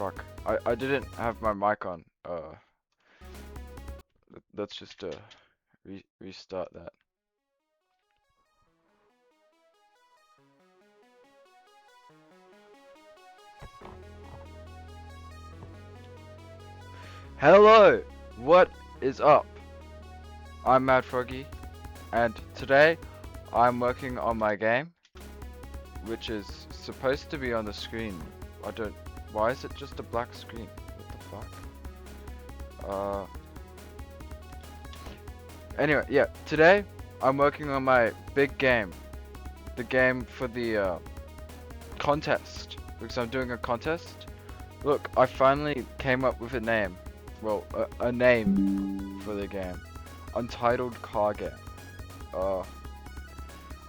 fuck. I didn't have my mic on. Let's just restart that. Hello! What is up? I'm Mad Froggy, and today I'm working on my game, which is supposed to be on the screen. Why is it just a black screen? What the fuck? Anyway, yeah, today I'm working on my big game. The game for the contest, because I'm doing a contest. Look, I finally came up with a name. Well, a name for the game. Untitled Car Game.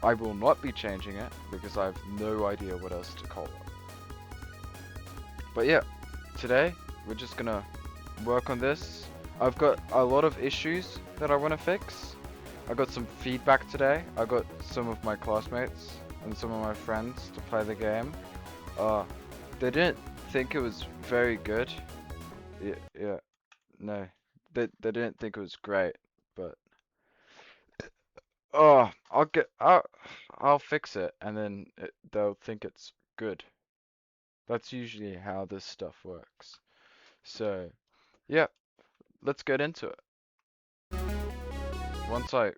I will not be changing it because I have no idea what else to call it. But yeah, today we're just gonna work on this. I've got a lot of issues that I want to fix. I got some feedback today. I got some of my classmates and some of my friends to play the game. They didn't think it was very good. Yeah, no, they didn't think it was great, but I'll fix it, and then they'll think it's good. That's usually how this stuff works. So, yeah, let's get into it. Once I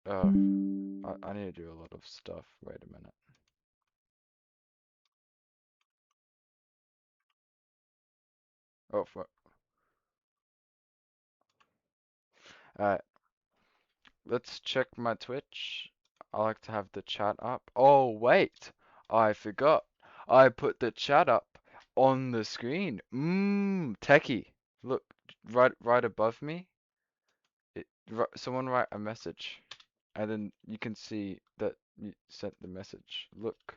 need to do a lot of stuff. Wait a minute. Oh, fuck. Alright, let's check my Twitch. I like to have the chat up. Oh, wait, I forgot. I put the chat up on the screen. Techie. Look, right above me. Someone write a message, and then you can see that you sent the message. Look,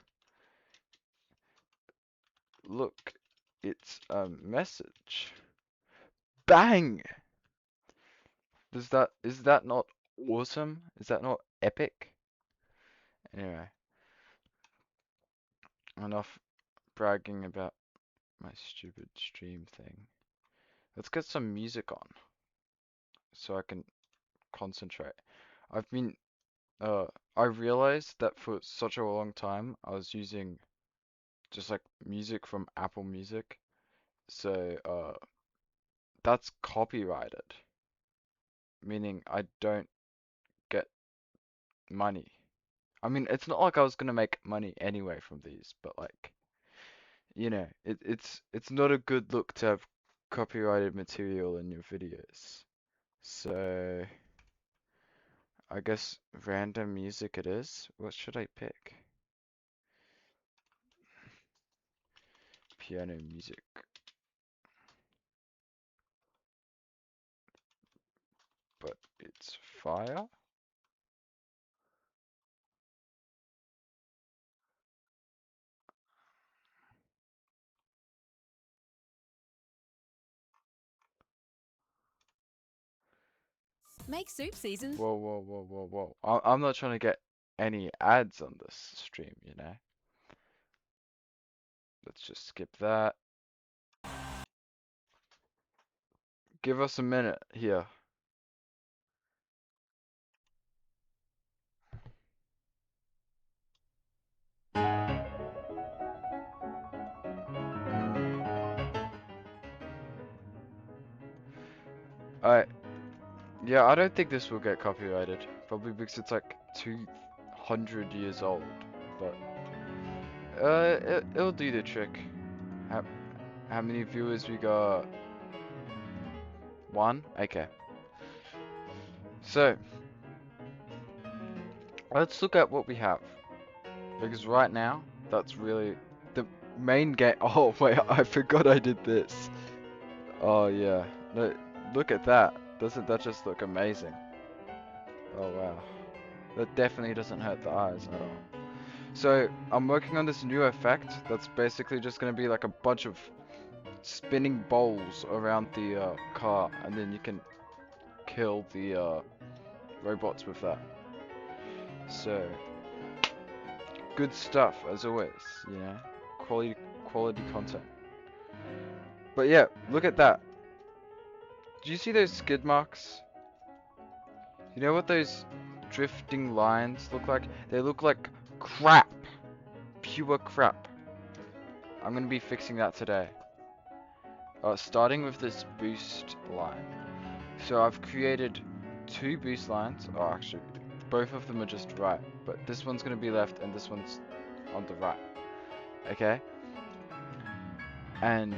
it's a message. Bang! Is that not awesome? Is that not epic? Anyway, enough bragging about my stupid stream thing. Let's get some music on so I can concentrate. I've been I realized that for such a long time I was using just like music from Apple Music. So that's copyrighted, meaning I don't get money. I mean, it's not like I was gonna make money anyway from these, but like, it's not a good look to have copyrighted material in your videos. So I guess random music it is. What should I pick? Piano music. But it's fire? Make soup season. Whoa, whoa, whoa, whoa, whoa. I'm not trying to get any ads on this stream, you know? Let's just skip that. Give us a minute here. Alright. Yeah, I don't think this will get copyrighted. Probably because it's like 200 years old. But, it'll do the trick. How many viewers we got? One? Okay. So, let's look at what we have. Because right now, that's really the main game. Oh, wait, I forgot I did this. Oh, yeah. Look at that. Doesn't that just look amazing? Oh, wow. That definitely doesn't hurt the eyes at all. So, I'm working on this new effect that's basically just going to be like a bunch of spinning bowls around the car, and then you can kill the robots with that. So, good stuff as always, you know, quality content. But yeah, look at that. Do you see those skid marks? You know what those drifting lines look like? They look like crap. Pure crap. I'm gonna be fixing that today. Starting with this boost line. So I've created two boost lines. Oh, actually, both of them are just right. But this one's gonna be left and this one's on the right. Okay? And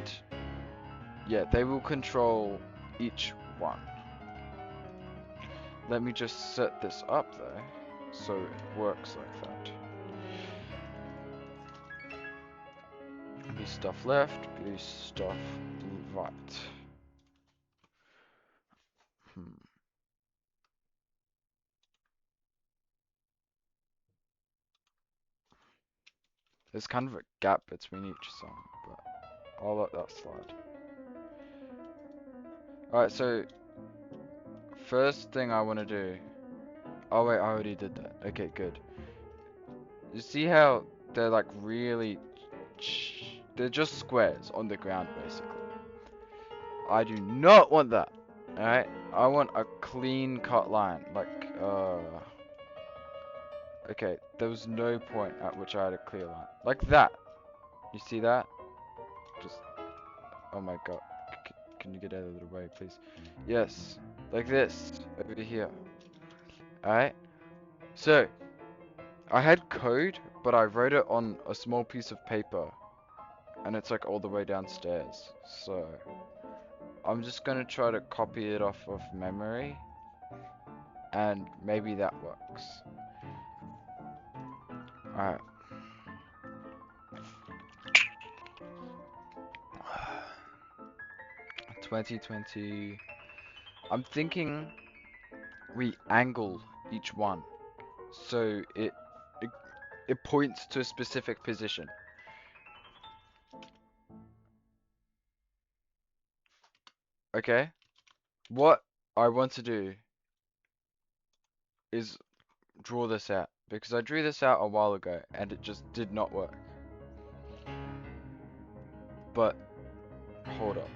yeah, they will control each one. Let me just set this up though, so it works like that. Blue stuff left, blue stuff right. There's kind of a gap between each song, but I'll let that slide. Alright, so first thing I want to do. Oh wait, I already did that. Okay, good. You see how they're like really. They're just squares on the ground basically. I do not want that. Alright, I want a clean cut line. Like, okay, there was no point at which I had a clear line. Like that. You see that? Just, oh my god. Can you get out of the way, please? Yes, like this, over here. Alright? So, I had code, but I wrote it on a small piece of paper. And it's like all the way downstairs. So, I'm just gonna try to copy it off of memory. And maybe that works. Alright. 2020. I'm thinking we angle each one. So it points to a specific position. Okay? What I want to do is draw this out. Because I drew this out a while ago and it just did not work. But, hold up.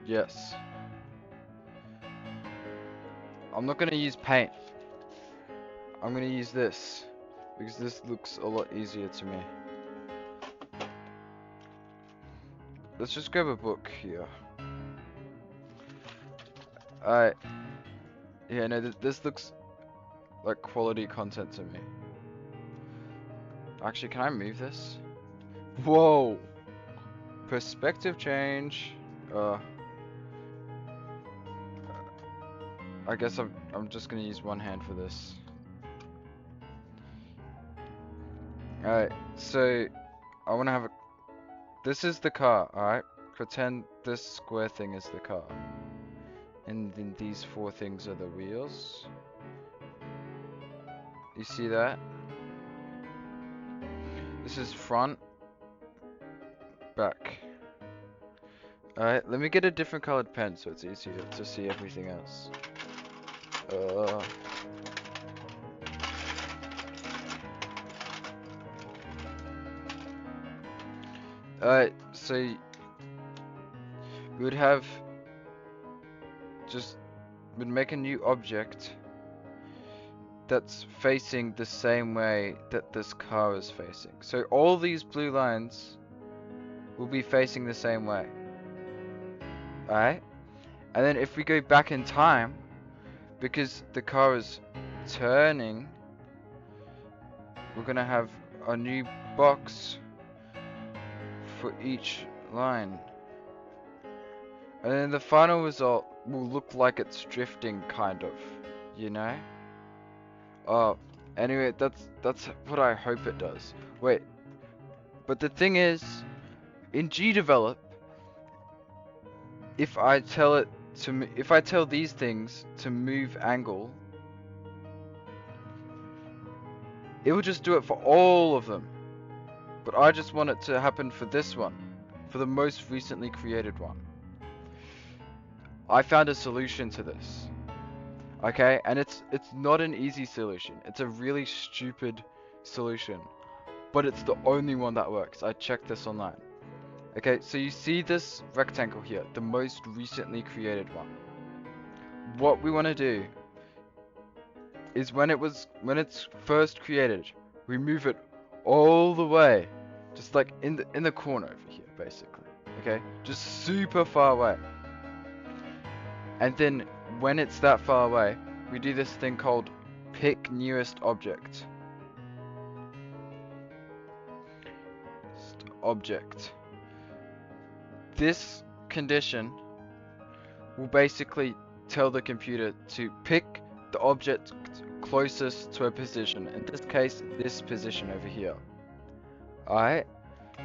Yes. I'm not gonna use paint. I'm gonna use this. Because this looks a lot easier to me. Let's just grab a book here. Alright. Yeah, no, this looks like quality content to me. Actually, can I move this? Whoa! Perspective change. I guess I'm just gonna use one hand for this. Alright, so I wanna have a. This is the car, alright? Pretend this square thing is the car. And then these four things are the wheels. You see that? This is front, back. Alright, let me get a different colored pen so it's easier to see everything else. Alright, so we would have we'd make a new object that's facing the same way that this car is facing. So all these blue lines will be facing the same way. Alright? And then if we go back in time, because the car is turning, we're gonna have a new box for each line. And then the final result will look like it's drifting, kind of, you know? Anyway, that's what I hope it does. Wait, but the thing is, in GDevelop, if I tell these things to move angle, it will just do it for all of them. But I just want it to happen for this one, for the most recently created one. I found a solution to this. Okay, and it's not an easy solution. It's a really stupid solution. but it's the only one that works. I checked this online. Okay, so you see this rectangle here, the most recently created one. What we want to do is when it's first created, we move it all the way, just like in the corner over here, basically. Okay, just super far away. And then when it's that far away, we do this thing called pick nearest object. Object. This condition will basically tell the computer to pick the object closest to a position. In this case, this position over here. Alright?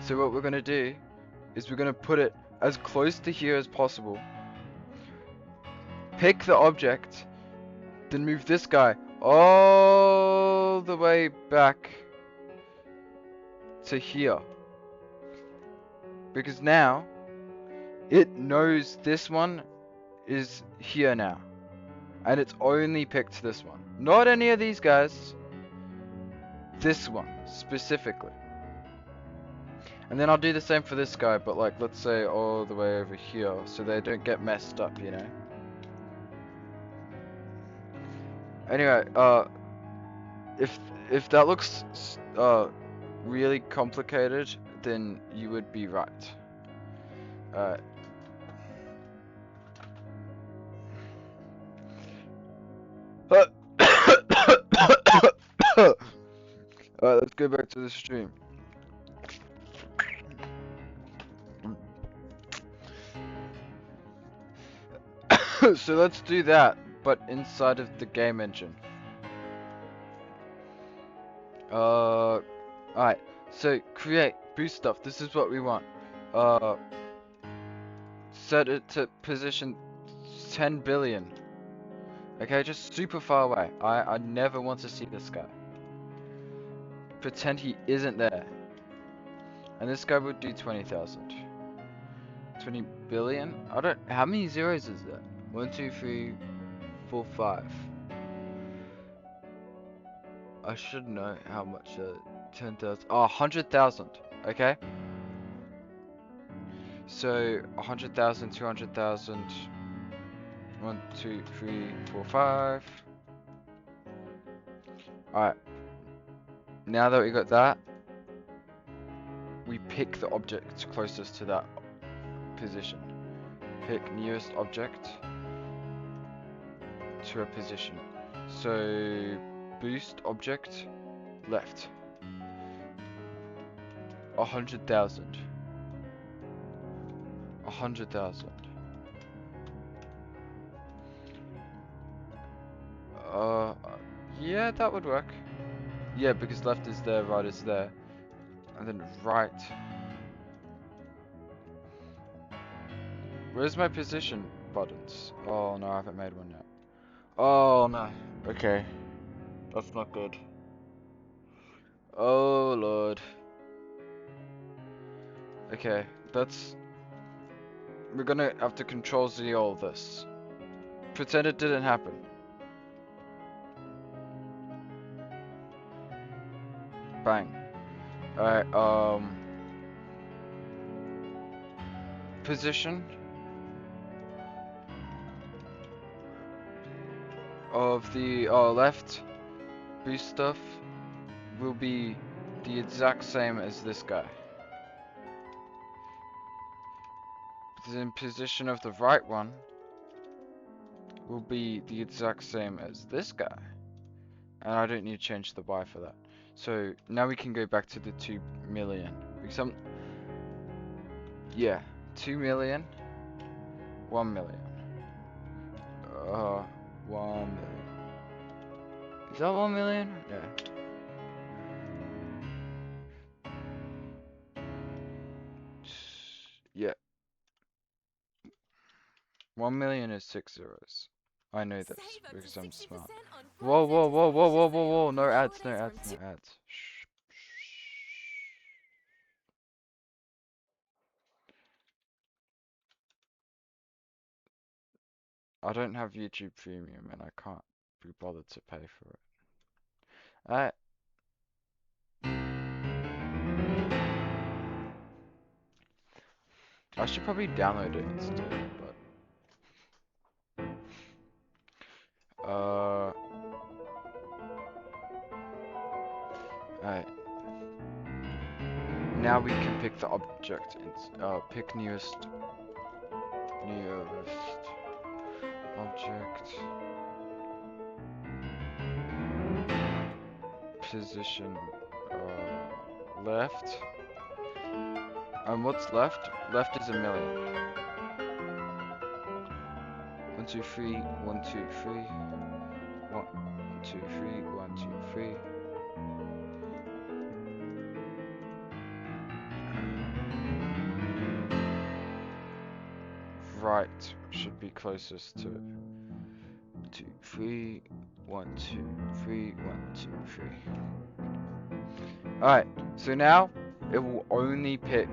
So what we're going to do is we're going to put it as close to here as possible. Pick the object, then move this guy all the way back to here. Because now, it knows this one is here now. And it's only picked this one. Not any of these guys. This one, specifically. And then I'll do the same for this guy, but like, let's say all the way over here, so they don't get messed up, you know? Anyway, if that looks, really complicated, then you would be right. Alright. Alright, let's go back to the stream. So let's do that, but inside of the game engine. Alright, so create boost stuff. This is what we want. Set it to position 10 billion. Okay, just super far away. I never want to see this guy. Pretend he isn't there. And this guy would do 20,000. 20 billion? How many zeros is that? 1, 2, 3, 4, 5. I should know how much, 10,000. Oh, 100,000. Okay? So, 100,000, 200,000. 1, 2, 3, 4, 5. Alright. Now that we got that, we pick the object closest to that position. Pick nearest object to a position. So, boost object left. 100,000. 100,000. Yeah, that would work. Yeah, because left is there, right is there. And then right. Where's my position buttons? Oh no, I haven't made one yet. Oh no. Okay. That's not good. Oh lord. Okay, we're gonna have to control Z all this. Pretend it didn't happen. Bang. Alright, position of the left boost stuff will be the exact same as this guy. The position of the right one will be the exact same as this guy. And I don't need to change the Y for that. So now we can go back to the 2 million. Because yeah, 2 million, 1 million. 1 million. Is that 1 million? Yeah. Yeah. 1 million is 6 zeros. I know this because I'm smart. Whoa, whoa, whoa, whoa, whoa, whoa, whoa! No ads, no ads, no ads. Shh. I don't have YouTube Premium and I can't be bothered to pay for it. Alright. I should probably download it instead, but alright. Now we can pick the object and pick nearest object position left. And what's left? Left is 1,000,000. 1 2 3 1 2 3 1 2 3 1 2 3. Right should be closest to 2 3 1 2 3 1 2 3. Alright, so now it will only pick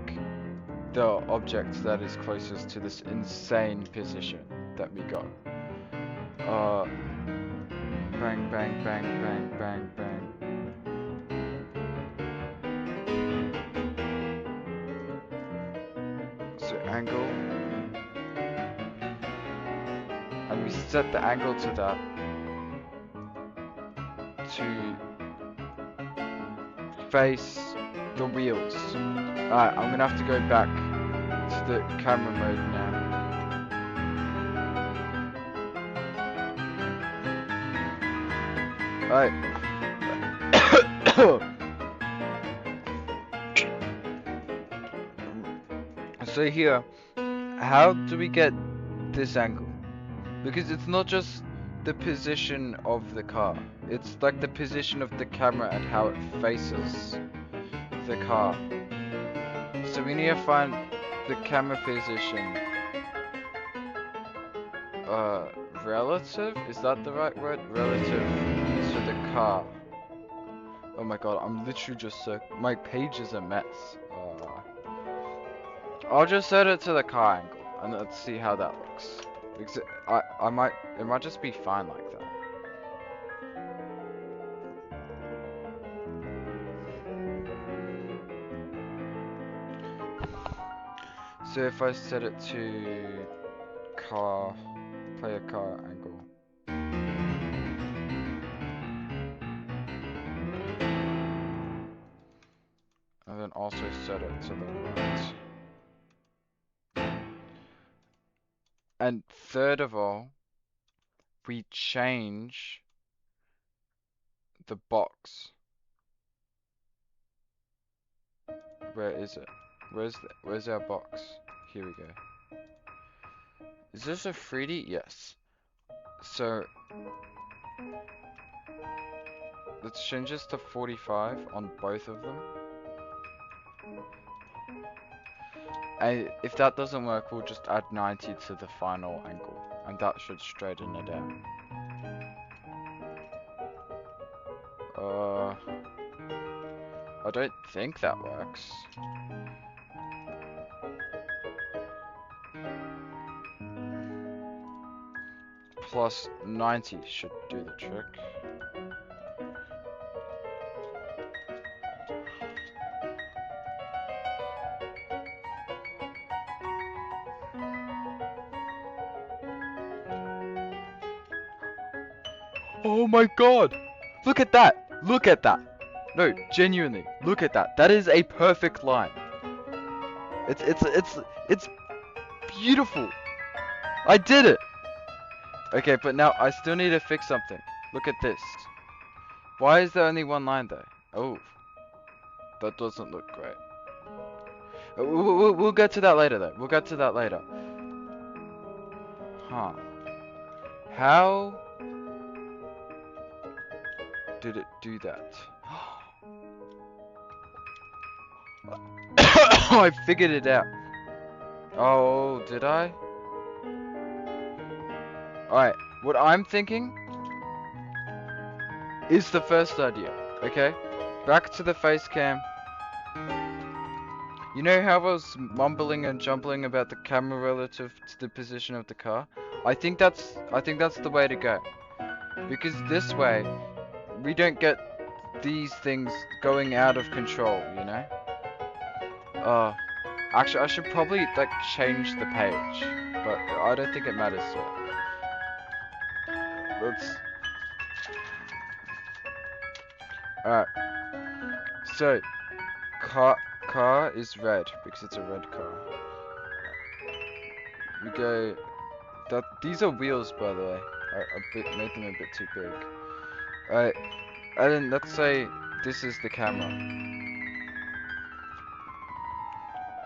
the object that is closest to this insane position that we got. Bang, bang, bang, bang, bang, bang. So angle. And we set the angle to that. To face the wheels. Alright, I'm gonna have to go back to the camera mode now. Alright. So here, how do we get this angle? Because it's not just the position of the car. It's like the position of the camera and how it faces the car. So we need to find the camera position. Relative? Is that the right word? Relative to the car. Oh my god, I'm literally just my page is a mess. I'll just set it to the car angle and let's see how that looks. Because it might just be fine like that. So if I set it to player car angle. And then also set it to the right. And third of all, we change the box. Where is it? Where's our box? Here we go. Is this a 3D? Yes. So let's change this to 45 on both of them. And if that doesn't work, we'll just add 90 to the final angle, and that should straighten it out. I don't think that works. Plus 90 should do the trick. Oh my god! Look at that! Look at that! No, genuinely, look at that. That is a perfect line. It's beautiful. I did it! Okay, but now I still need to fix something. Look at this. Why is there only one line there? Oh. That doesn't look great. We'll get to that later though. We'll get to that later. Huh. How did it do that? I figured it out. Oh, did I? Alright, what I'm thinking is the first idea, okay? Back to the face cam. You know how I was mumbling and jumbling about the camera relative to the position of the car? I think that's the way to go. Because this way, we don't get these things going out of control, you know? Actually, I should probably like change the page, but I don't think it matters yet. Let's. Alright. So, car is red because it's a red car. We go. These are wheels, by the way. I made them a bit too big. Alright. And then let's say this is the camera.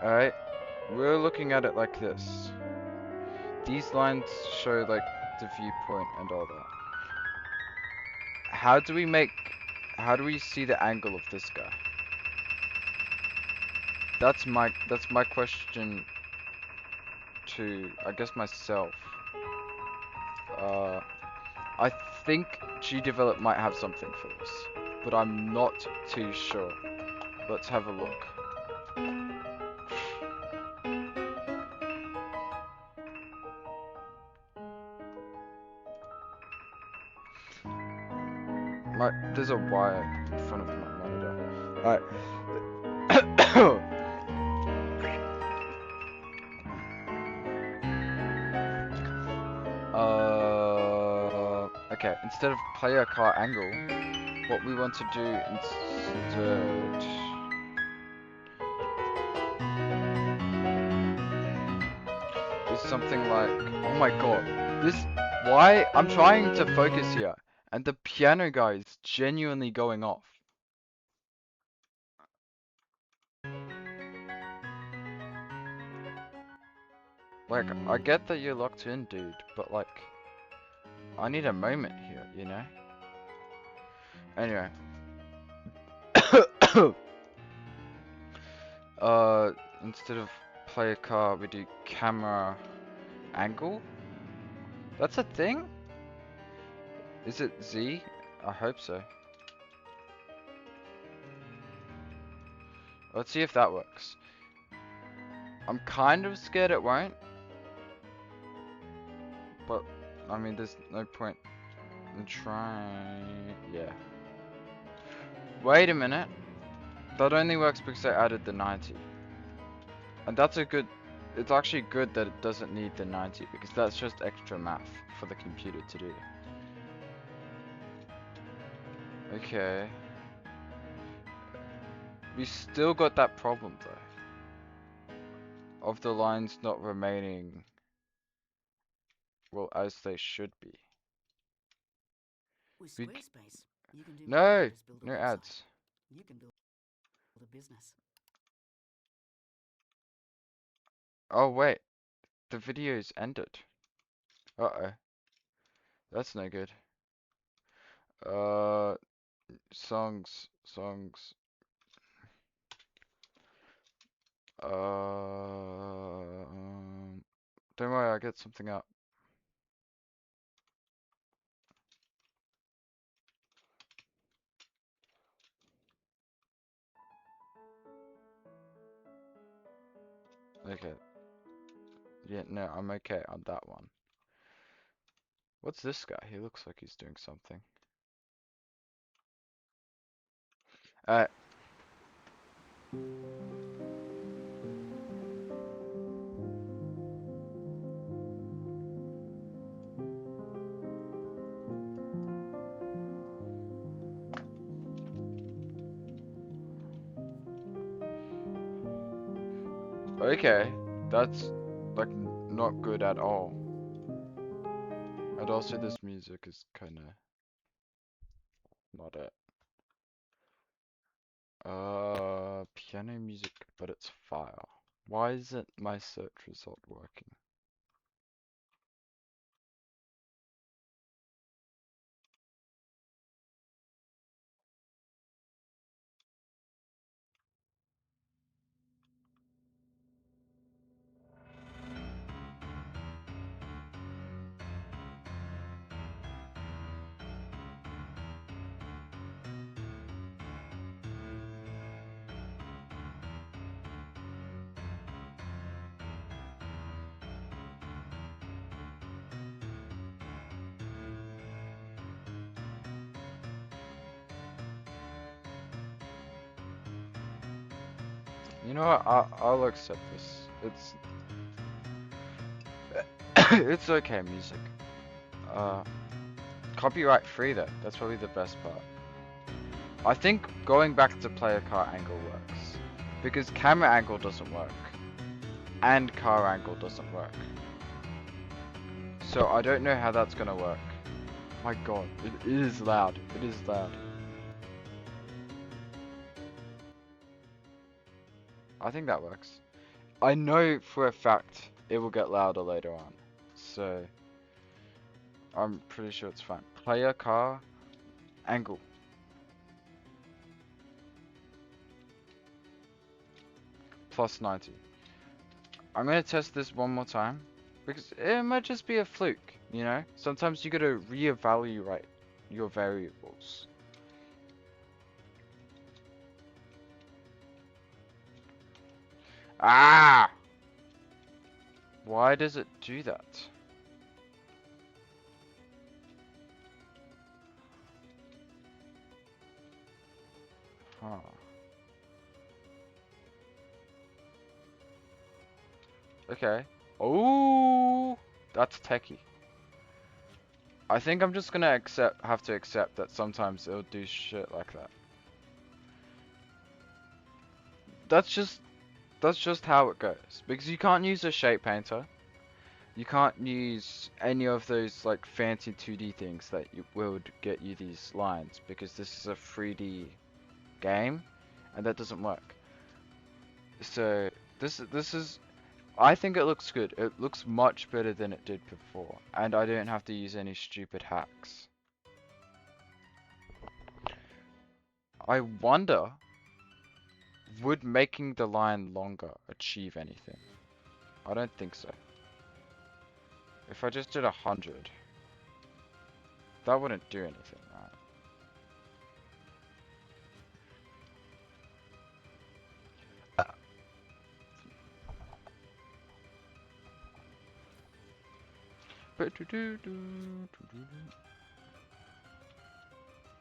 Alright. We're looking at it like this. These lines show like the viewpoint and all that. How do we see the angle of this guy? That's my question to, I guess, myself. I think GDevelop might have something for this, but I'm not too sure. Let's have a look. There's a wire in front of my monitor. Alright. Okay, instead of player car angle, what we want to do instead is something like, oh my god, why? I'm trying to focus here, and the piano guy is genuinely going off. Like, I get that you're locked in, dude, but like, I need a moment here, you know? Anyway. Instead of player car, we do camera angle? That's a thing? Is it Z? I hope so. Let's see if that works. I'm kind of scared it won't. But, I mean, there's no point in trying. Yeah. Wait a minute. That only works because I added the 90. And that's a good... It's actually good that it doesn't need the 90 because that's just extra math for the computer to do. Okay. We still got that problem though. Of the lines not remaining, well, as they should be. With Squarespace, you can do no ads. You can build a business. Oh wait, the video's ended. Uh-oh. That's no good. Songs. Don't worry, I'll get something up. Okay. Yeah, no, I'm okay on that one. What's this guy? He looks like he's doing something. Okay, that's like not good at all. And also this music is kinda not it. Piano music, but it's file. Why isn't my search result working? You know what? I'll accept this. It's okay, music. Uh, Copyright free though. That's probably the best part. I think going back to player car angle works because camera angle doesn't work and car angle doesn't work. So I don't know how that's gonna work. My God, it is loud. It is loud. I think that works. I know for a fact it will get louder later on. So I'm pretty sure it's fine. Player car angle. Plus 90. I'm gonna test this one more time because it might just be a fluke, you know? Sometimes you gotta reevaluate your variables. Ah! Why does it do that? Huh. Okay. Oh, that's techie. I think I'm just gonna have to accept that sometimes it'll do shit like that. That's just that's just how it goes. Because you can't use a shape painter. You can't use any of those like fancy 2D things that would get you these lines because this is a 3D game and that doesn't work. So this is I think it looks good. It looks much better than it did before and I don't have to use any stupid hacks. I wonder, would making the line longer achieve anything? I don't think so. If I just did 100, that wouldn't do anything, right?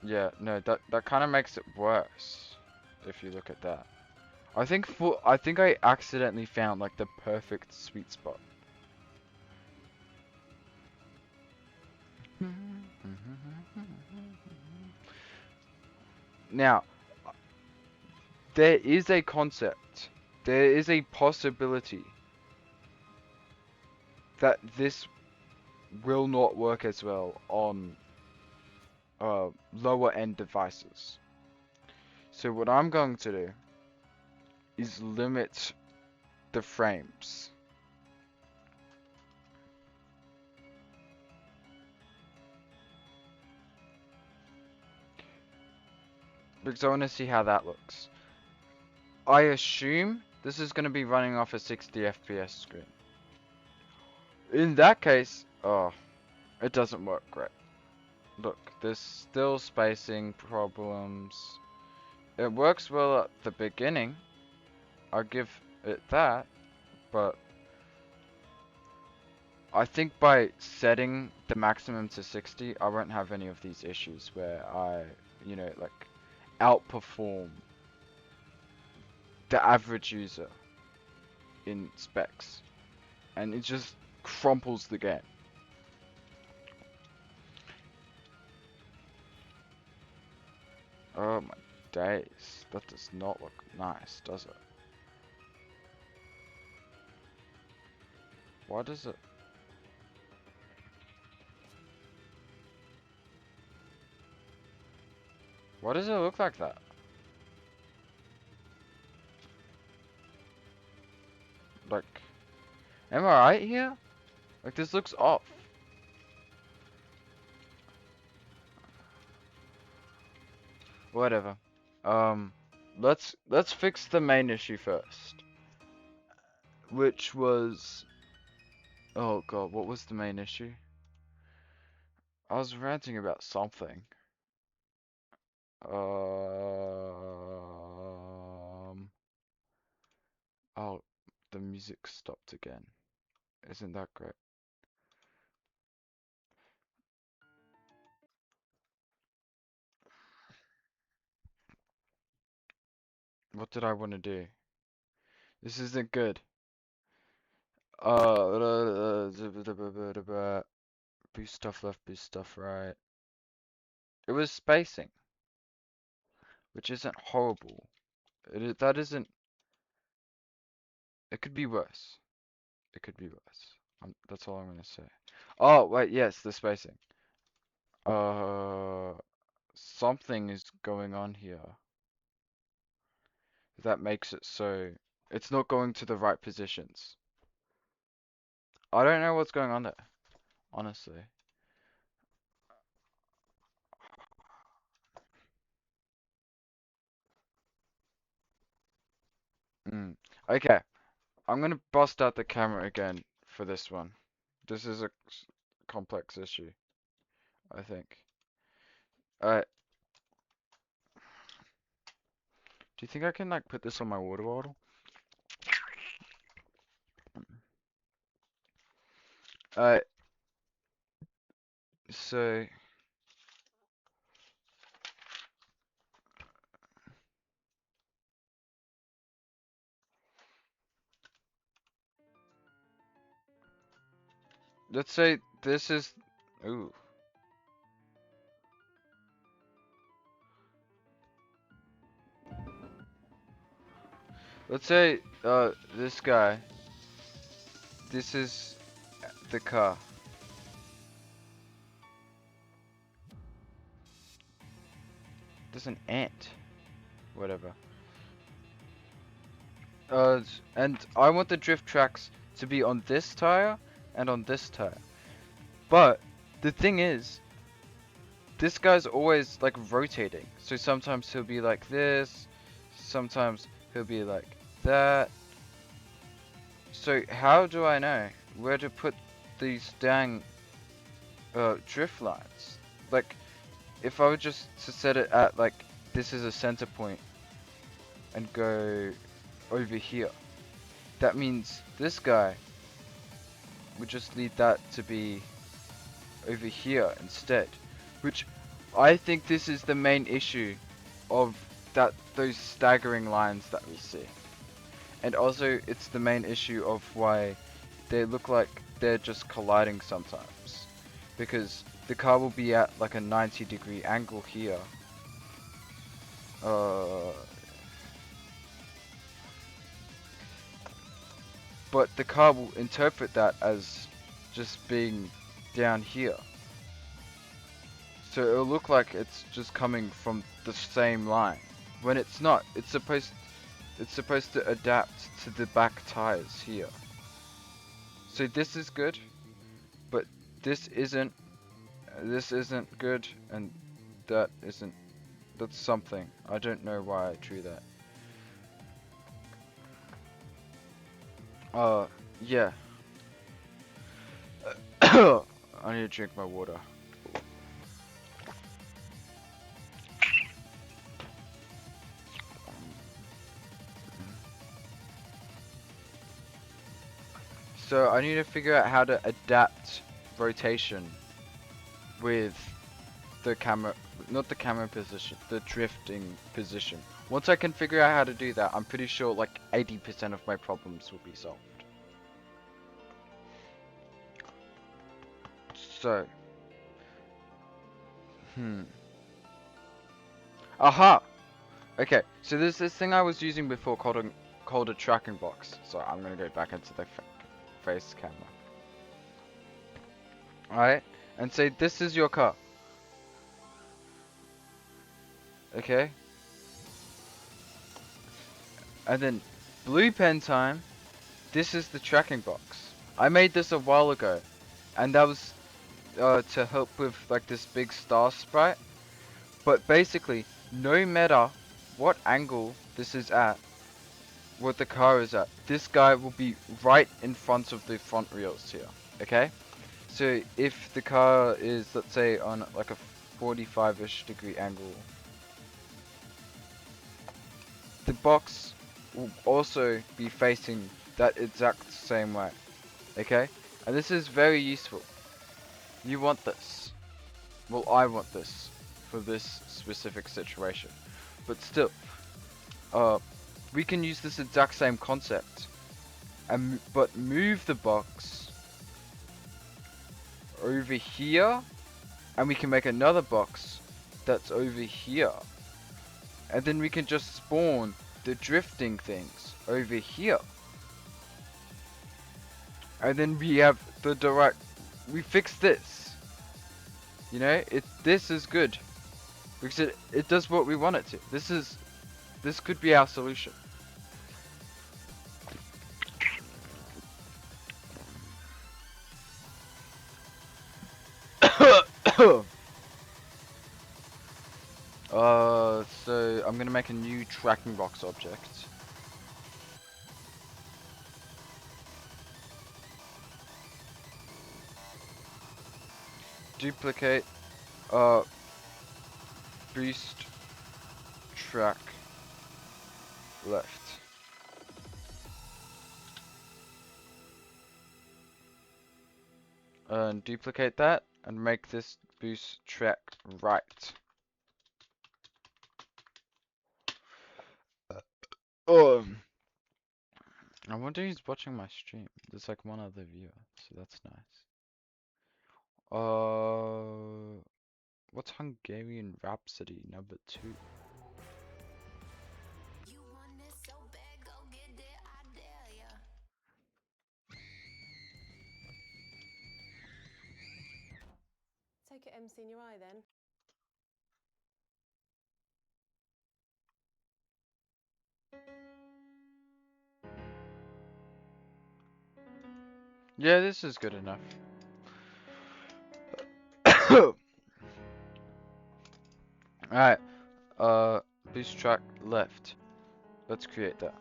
Yeah, no, that kind of makes it worse if you look at that. I think I accidentally found like the perfect sweet spot. Now, there is a concept, there is a possibility that this will not work as well on lower end devices. So what I'm going to do is limit the frames. Because I want to see how that looks. I assume this is going to be running off a 60 FPS screen. In that case, oh, it doesn't work great. Look, there's still spacing problems. It works well at the beginning. I'll give it that, but I think by setting the maximum to 60, I won't have any of these issues where I, you know, like outperform the average user in specs. And it just crumples the game. Oh my days. That does not look nice, does it? Why does it? Why does it look like that? Like, am I right here? Like, this looks off. Whatever. Um, let's fix the main issue first. Which was... Oh god, what was the main issue? I was ranting about something. Oh, the music stopped again. Isn't that great? What did I want to do? This isn't good. Boost stuff left, boost stuff right. It was spacing, which isn't horrible. That isn't. It could be worse. It could be worse. That's all I'm gonna say. Oh wait, yes, the spacing. Uh, something is going on here that makes it so it's not going to the right positions. I don't know what's going on there, honestly. Okay, I'm gonna bust out the camera again for this one. This is a complex issue, I think. Alright, do you think I can like put this on my water bottle? Alright, so let's say this is, ooh. Let's say, this guy, this is the car. There's an ant. Whatever. And I want the drift tracks to be on this tire and on this tire. But the thing is, this guy's always like rotating. So sometimes he'll be like this, sometimes he'll be like that. So how do I know where to put these dang drift lines? Like, if I were just to set it at like this is a center point and go over here, that means this guy would just need that to be over here instead, which I think this is the main issue of those staggering lines that we see. And also it's the main issue of why they look like they're just colliding sometimes, because the car will be at like a 90-degree angle here. But the car will interpret that as just being down here. So it'll look like it's just coming from the same line, when it's not. It's supposed to adapt to the back tires here. So this is good, but this isn't good, and that isn't. That's something. I don't know why I drew that. Yeah. I need to drink my water. So I need to figure out how to adapt rotation with the camera, not the camera position, the drifting position. Once I can figure out how to do that, I'm pretty sure like 80% of my problems will be solved. So, aha! Okay, so there's this thing I was using before called a tracking box. So I'm gonna go back into the face camera. Alright, and say this is your car. Okay? And then blue pen time, this is the tracking box. I made this a while ago, and that was to help with like this big star sprite. But basically, no matter what angle this is at, what the car is at, this guy will be right in front of the front wheels here. Okay? So if the car is, let's say, on like a 45-ish degree angle, the box will also be facing that exact same way. Okay? And this is very useful. You want this. Well, I want this for this specific situation. But still, we can use this exact same concept, and but move the box over here, and we can make another box that's over here, and then we can just spawn the drifting things over here, and then we have the direct. We fix this. You know, this is good because it does what we want it to. This could be our solution. So I'm gonna make a new tracking box object. Duplicate, boost, track, left. And duplicate that and make this boost track right. I wonder who's watching my stream. There's like one other viewer, so that's nice. What's Hungarian Rhapsody #2? You want it so bad, go get it, I dare ya. Take it MC in your eye then. Yeah, this is good enough. Alright, boost track left. Let's create that.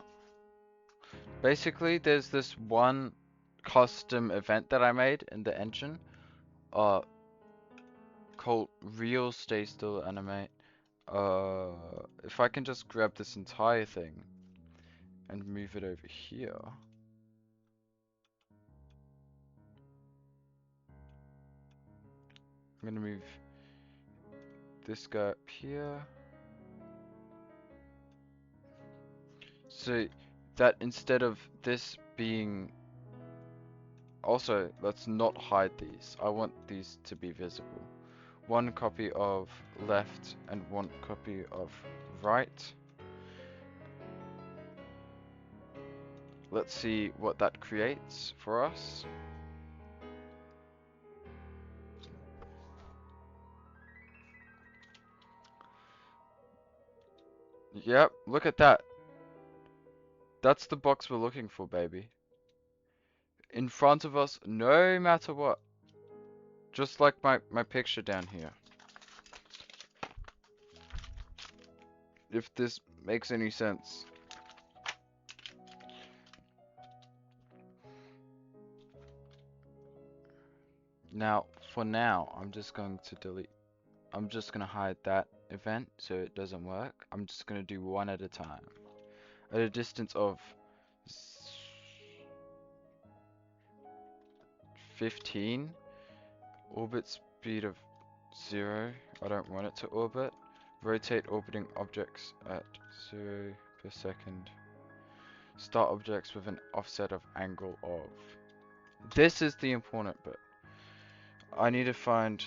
Basically, there's this one custom event that I made in the engine, called real stay still animate. If I can just grab this entire thing and move it over here. I'm gonna move this guy up here. So that instead of this being... Also, let's not hide these. I want these to be visible. One copy of left and one copy of right. Let's see what that creates for us. Yep, look at that. That's the box we're looking for, baby. In front of us, no matter what. Just like my picture down here. If this makes any sense. Now, for now, I'm just going to delete. I'm just going to hide that event so it doesn't work. I'm just going to do one at a time. At a distance of 15. Orbit speed of 0. I don't want it to orbit. Rotate orbiting objects at 0 per second. Start objects with an offset of angle of. This is the important bit. I need to find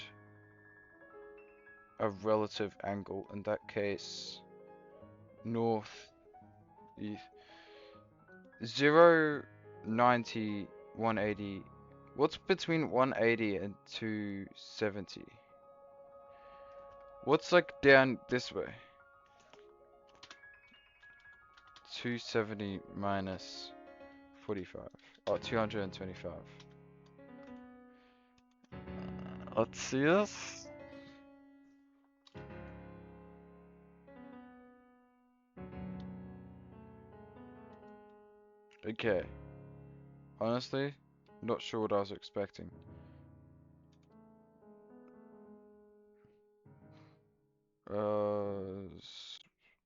a relative angle. In that case, north, east. 0, 90, 180. What's between 180 and 270? What's like down this way? 270 minus 45. Oh, 225. Let's see this. Okay. Honestly, not sure what I was expecting.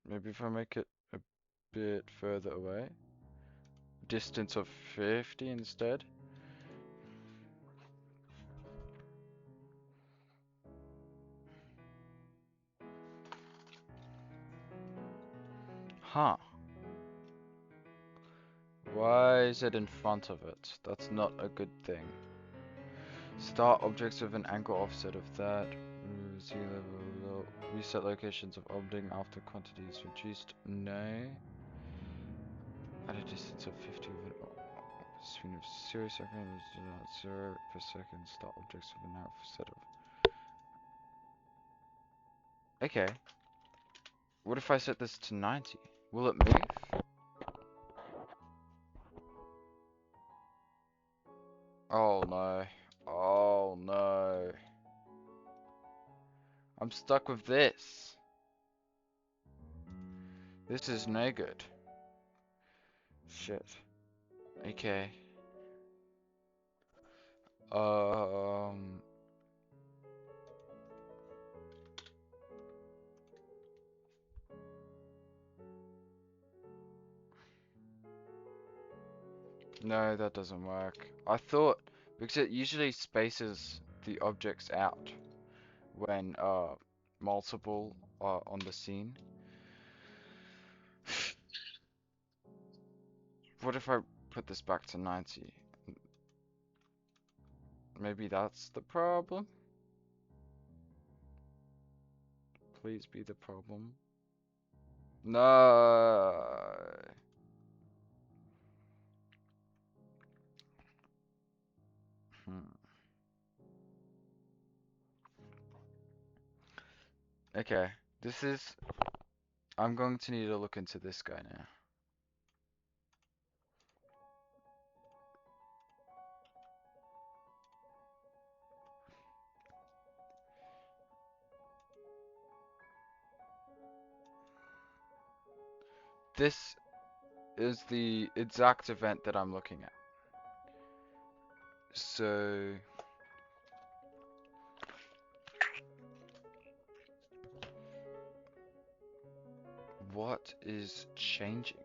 Maybe if I make it a bit further away. Distance of 50 instead. Huh. Why is it in front of it? That's not a good thing. Start objects with an angle offset of that. Sea level. Reset locations of object after quantity is reduced. No. At a distance of 50 with an speed of 0 seconds, 0 per second. Start objects with an angle offset of. Okay. What if I set this to 90? Will it move? Oh no. Oh no. I'm stuck with this. This is no good. Shit. Okay. Um. No, that doesn't work. I thought, because it usually spaces the objects out when multiple are on the scene. What if I put this back to 90? Maybe that's the problem? Please be the problem. No. Okay, this is. I'm going to need to look into this guy now. This is the exact event that I'm looking at. So. What is changing?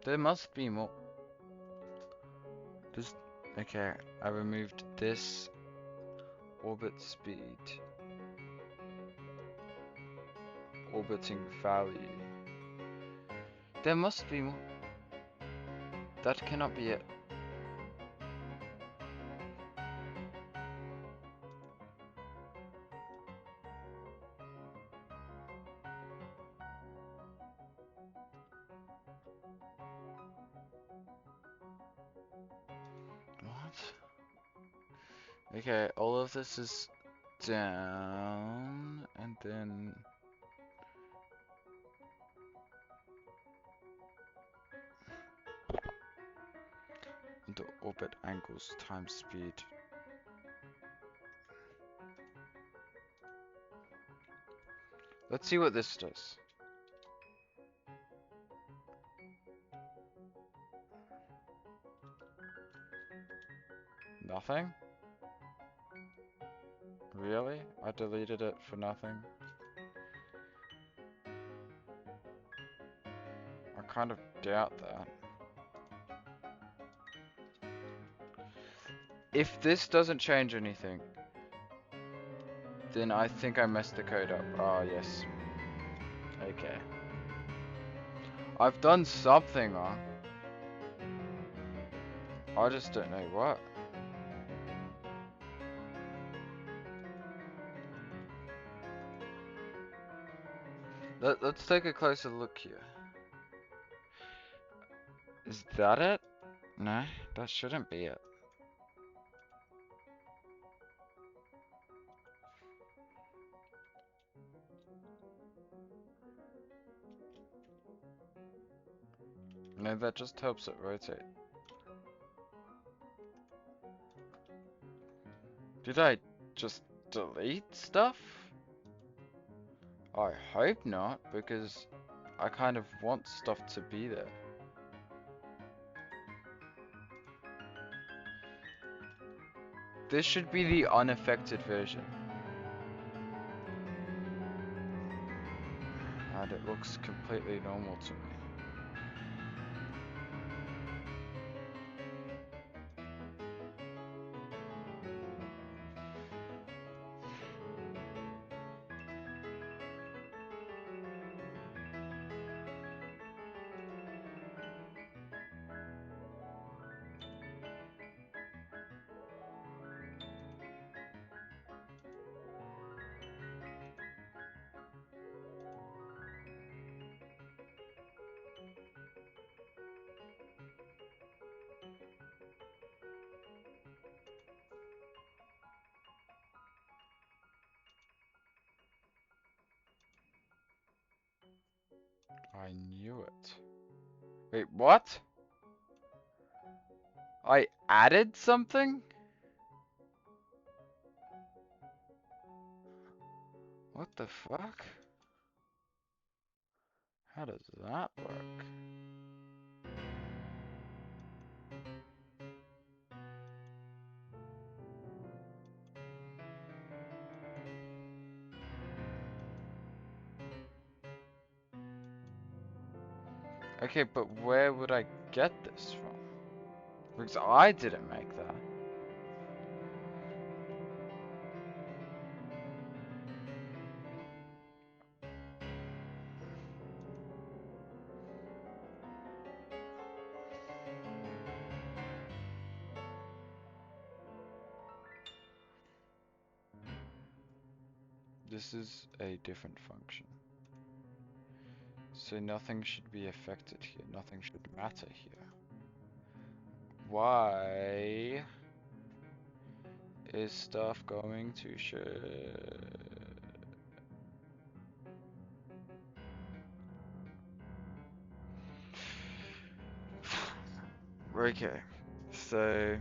There must be more. Okay, I removed this orbit speed. Orbiting value. There must be more. That cannot be it. What? Okay, all of this is down, and then the orbit angles times speed. Let's see what this does. Nothing? Really? I deleted it for nothing? I kind of doubt that. If this doesn't change anything, then I think I messed the code up. Ah, yes. Okay. I've done something wrong. I just don't know what. Let's take a closer look here. Is that it? No, that shouldn't be it. No, that just helps it rotate. Did I just delete stuff? I hope not, because I kind of want stuff to be there. This should be the unaffected version. And it looks completely normal to me. I knew it. Wait, what? I added something? What the fuck? How does that work? Okay, but where would I get this from? Because I didn't make that. This is a different function. So nothing should be affected here. Nothing should matter here. Why is stuff going to shit? Okay, so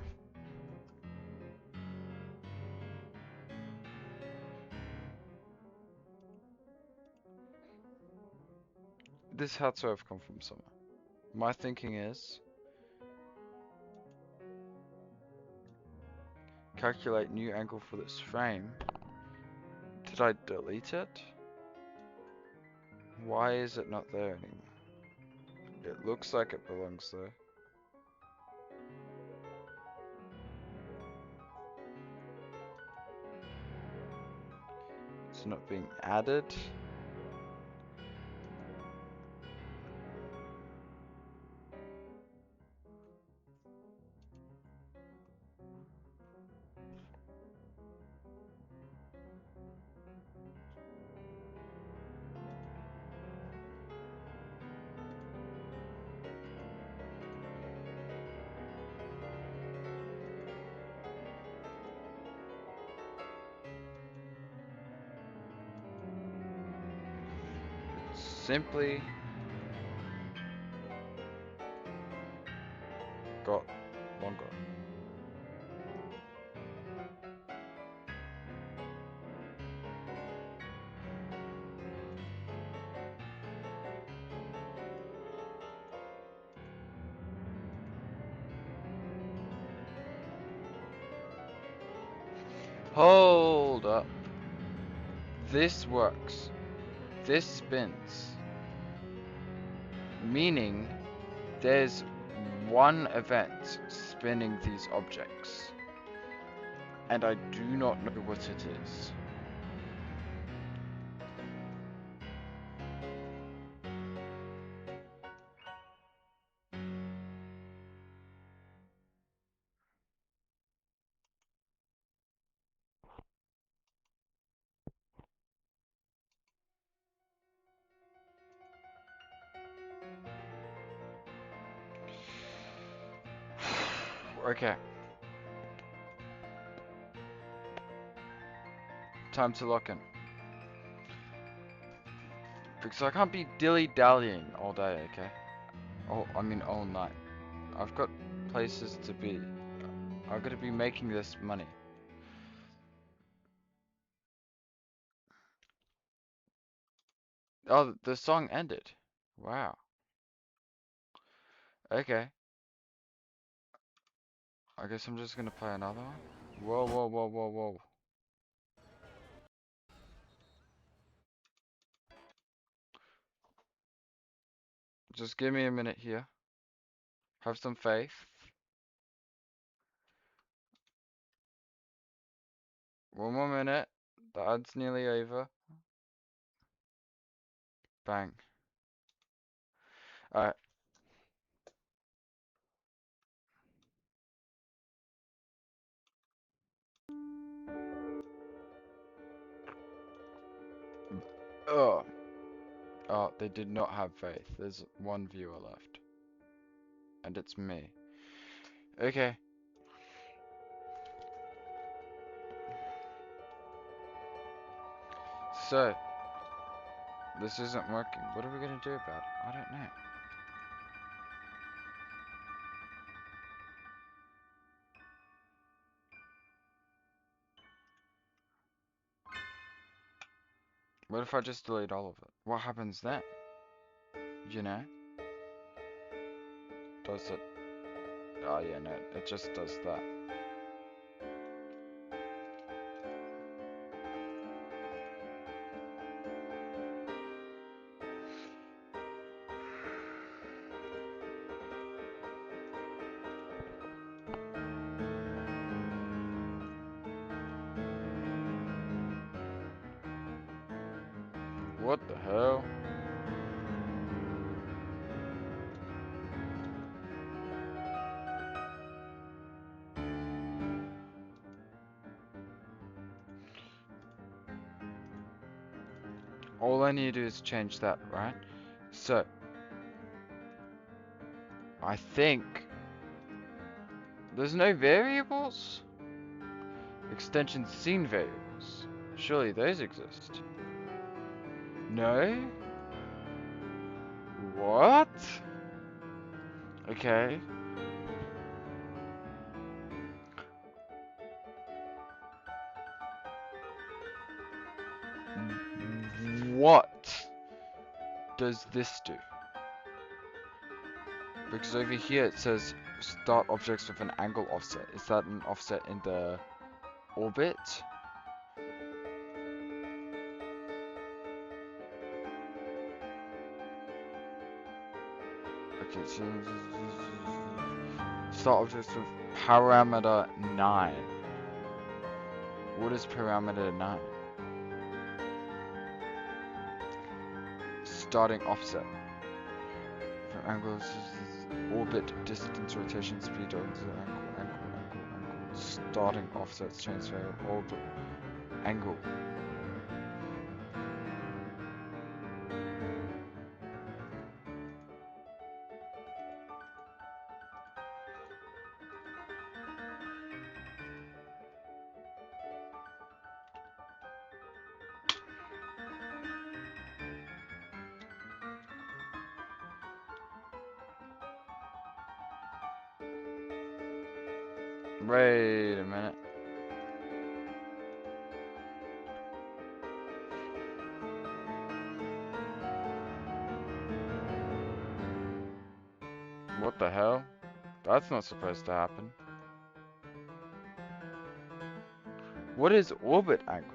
this had to have come from somewhere. My thinking is calculate new angle for this frame. Did I delete it? Why is it not there anymore? It looks like it belongs there. It's not being added. Simply got longer. Hold up. This works. This spins. Meaning there's one event spinning these objects. And I do not know what it is. Okay. Time to lock in. Because I can't be dilly-dallying all day, okay? Oh, I mean all night. I've got places to be. I've got to be making this money. Oh, the song ended. Wow. Okay. I guess I'm just gonna play another one. Whoa, whoa, whoa, whoa, whoa. Just give me a minute here. Have some faith. One more minute. The ad's nearly over. Bang. Alright. Oh. Oh, they did not have faith. There's one viewer left. And it's me. Okay. So, This isn't working. What are we gonna do about it? I don't know. What if I just delete all of it? What happens then? You know? Does it? Oh yeah, no, it just does that. What the hell? All I need to do is change that, right? So, I think there's no variables? Extension scene variables. Surely those exist. No? What? Okay. What does this do? Because over here it says start objects with an angle offset. Is that an offset in the orbit? Okay, so start objects with parameter 9. What is parameter 9? Starting offset. From angles, orbit, distance, rotation, speed, angle. Starting offsets, change variable, orbit, angle. Wait a minute. What the hell? That's not supposed to happen. What is orbit angle?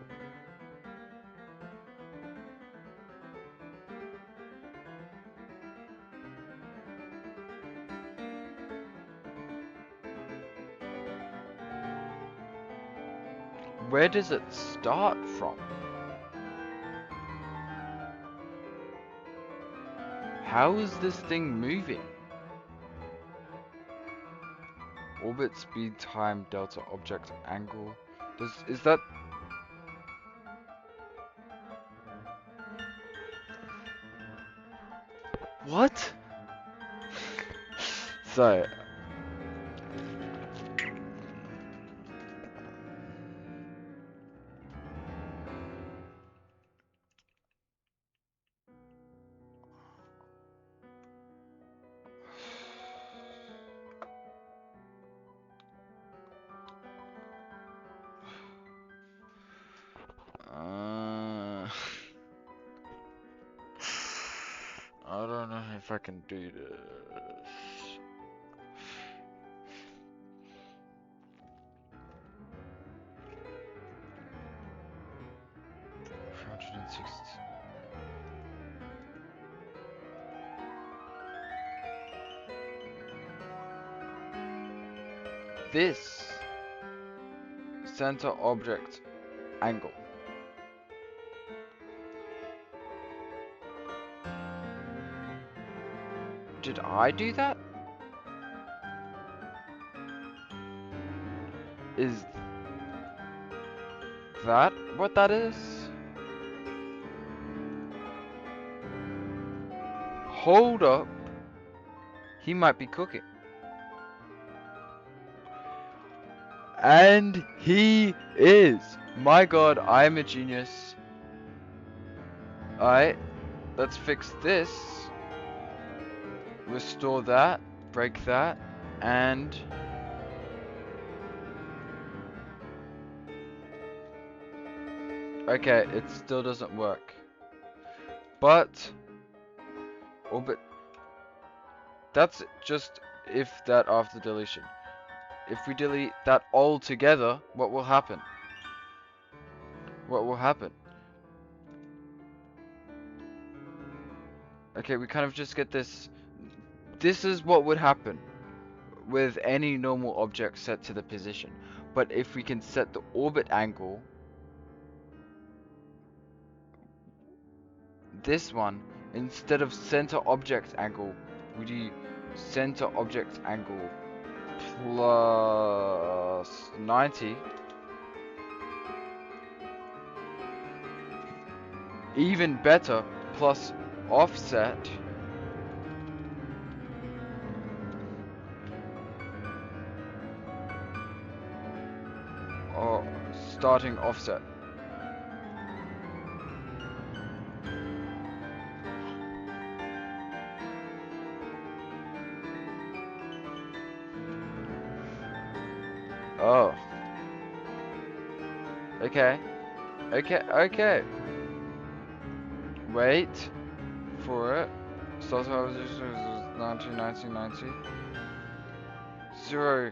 Where does it start from? How is this thing moving? Orbit, speed, time, delta, object, angle. Is that... What? So... I don't know if I can do this. This center object angle. Did I do that? Is that what that is? Hold up. He might be cooking. And he is. My god, I am a genius. Alright. let's fix this. Restore that, break that, and okay, it still doesn't work. But orbit, that's just if that after deletion. If we delete that all together, what will happen? What will happen? Okay, we kind of just get this. This is what would happen with any normal object set to the position. But if we can set the orbit angle, this one, instead of center object angle, we do center object angle plus 90. Even better, plus offset. Or starting offset. Oh. Okay. Okay. Wait for it. Start position is 1990. 0,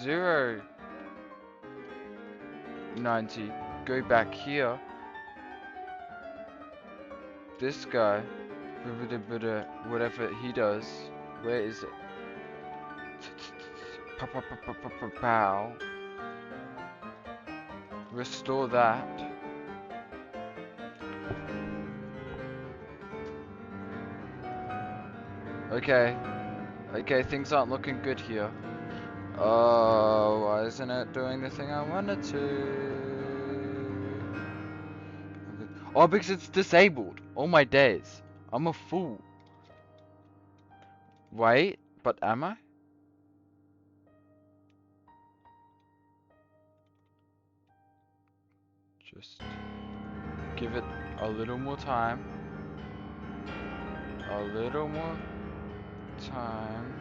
0, 90. Go back here. This guy, whatever he does, where is it? Pow. Restore that. Okay. Okay, things aren't looking good here. Oh, why isn't it doing the thing I wanted to? Oh, because it's disabled. All my days. I'm a fool. Wait, but am I? Just give it a little more time. A little more time.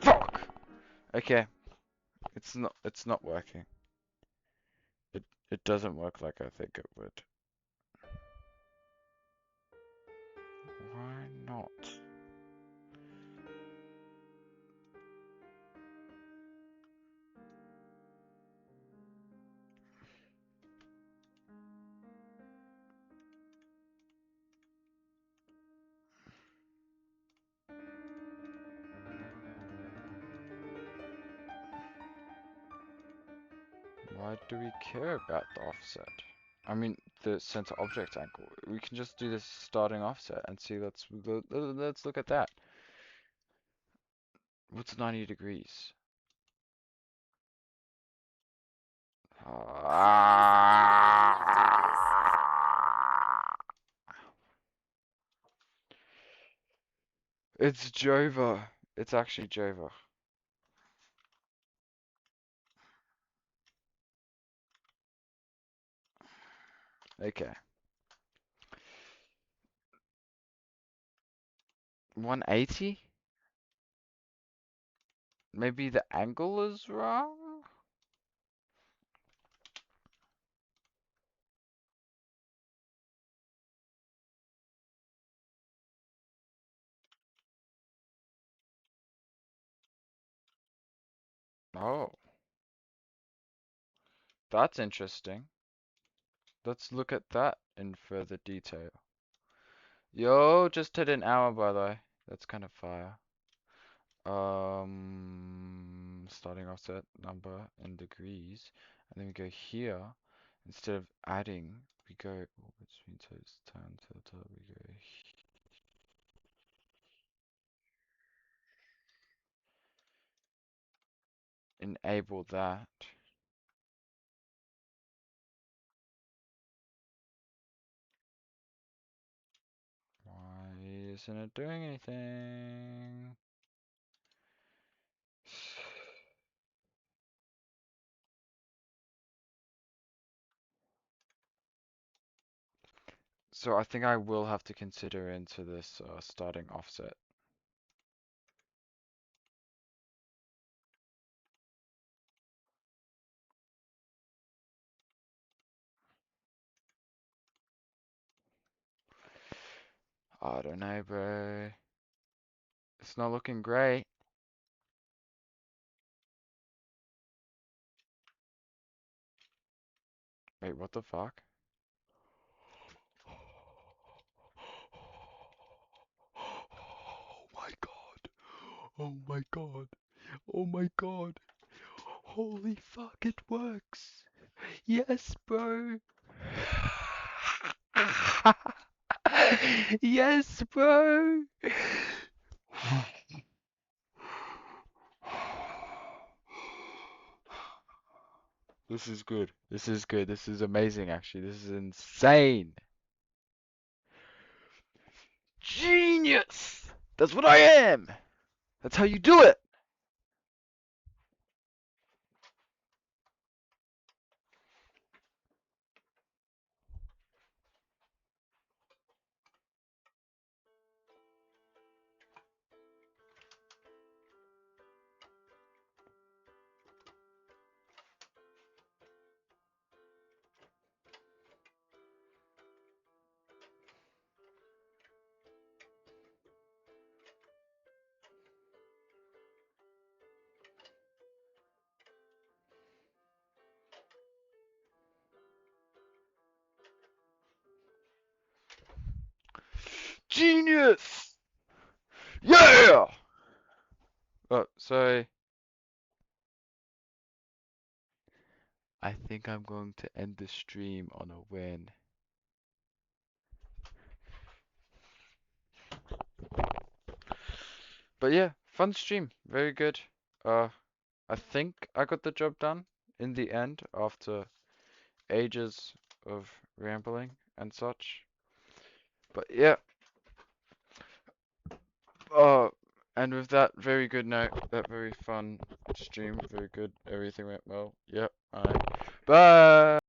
Fuck! Okay. It's not working. It doesn't work like I think it would. Why not? Why do we care about the offset? I mean, the center object angle. We can just do this starting offset and see. Let's look at that. What's 90 degrees? It's Jova. It's actually Jova. Okay. 180? Maybe the angle is wrong? Oh, that's interesting. Let's look at that in further detail. Yo, just hit an hour by the way. That's kind of fire. Starting offset number in degrees, and then we go here. Instead of adding, we go between toes, tan tilde. We go enable that. Why isn't it doing anything? So I think I will have to consider into this starting offset. I don't know, bro. It's not looking great. Wait, what the fuck? Oh my god. Oh my god. Oh my god. Holy fuck, it works. Yes, bro. Yes, bro. This is good. This is good. This is amazing, actually. This is insane. Genius! That's what I am! That's how you do it! Genius! Yeah! Oh, sorry. I think I'm going to end the stream on a win. But yeah, fun stream. Very good. I think I got the job done in the end after ages of rambling and such. But yeah. And with that very good note, that very fun stream, very good, everything went well. Yep, alright. Bye!